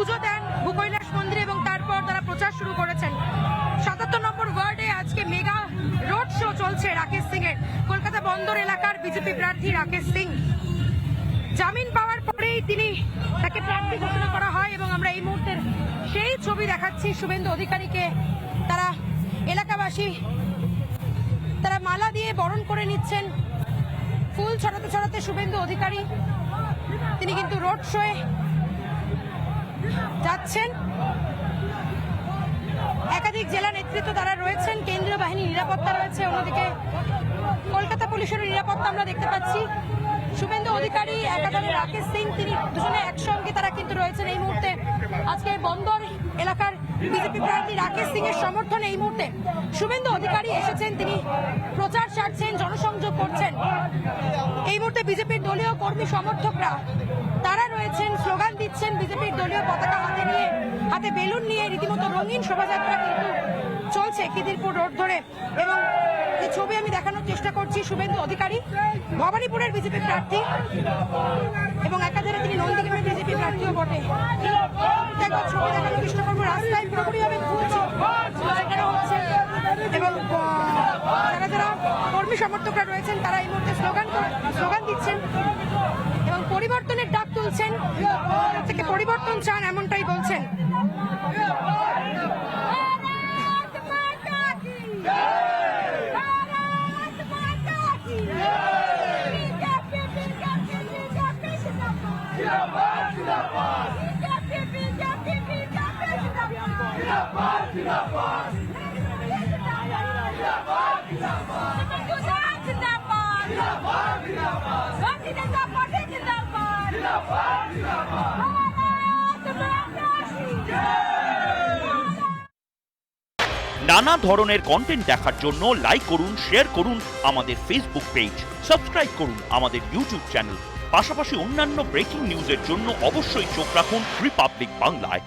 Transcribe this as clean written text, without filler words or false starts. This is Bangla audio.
পুজো দেন ভূকৈলাস মন্দিরে এবং তারপর তারা প্রচার শুরু করেছেন। ৭৭ নম্বর ওয়ার্ডে আজকে মেগা রোড শো চলছে রাকেশ সিং এর। কলকাতা বন্দর এলাকার বিজেপি প্রার্থী রাকেশ সিং জামিন পাওয়ার পরেই তাকে প্রার্থী ঘোষণা করা হয় এবং আমরা এই মুহূর্তের সেই ছবি দেখাচ্ছি। শুভেন্দু অধিকারীকে তারা এলাকাবাসী তারা মালা দিয়ে বরণ করে নিচ্ছেন। ফুল ছড়াতে ছড়াতে শুভেন্দু অধিকারী তিনি কিন্তু রোড শোয়ে যাচ্ছেন। একাধিক জেলা নেতৃত্ব তারা রয়েছেন, কেন্দ্রীয় বাহিনী নিরাপত্তা রয়েছে, অন্যদিকে কলকাতা পুলিশের নিরাপত্তা আমরা দেখতে পাচ্ছি। শুভেন্দু অধিকারী একাধারে রাকেশ সিং তিনি দুজনে একসঙ্গে তারা কিন্তু রয়েছেন এই মুহূর্তে। আজকে বন্দর এলাকার বিজেপি প্রার্থী রাকেশ সিং এর সমর্থনে এই মুহূর্তে শুভেন্দু অধিকারী এসেছেন, তিনি প্রচার সারছেন, জনসংযোগ করছেন। এই মুহূর্তে বিজেপির দলীয় কর্মী সমর্থকরা তারা রয়েছেন, স্লোগান দিচ্ছেন, বিজেপির দলীয় পতাকা হাতে বেলুন নিয়ে রীতিমতো রঙিন শোভাযাত্রা কিন্তু চলছে খিদিরপুর রোড ধরে। এবং এই ছবি আমি দেখানোর চেষ্টা করছি। শুভেন্দু অধিকারী ভবানীপুরের বিজেপি প্রার্থী এবং একাধারে তিনি নন্দীগ্রামের বিজেপি প্রার্থীও বটে। একবার ছবি দেখানোর চেষ্টা করবো। রাস্তায় পুরোপুরিভাবে হচ্ছে এবং যারা কর্মী সমর্থকরা রয়েছেন তারা এই মুহূর্তে স্লোগান দিচ্ছেন এবং পরিবর্তনের ডাক তুলছেন, থেকে পরিবর্তন চান এমনটাই বলছেন। নানা ধরনের কন্টেন্ট দেখার জন্য লাইক করুন, শেয়ার করুন আমাদের ফেসবুক পেজ, সাবস্ক্রাইব করুন আমাদের ইউটিউব চ্যানেল। পাশাপাশি অন্যান্য ব্রেকিং নিউজের জন্য অবশ্যই চোখ রাখুন রিপাবলিক বাংলায়।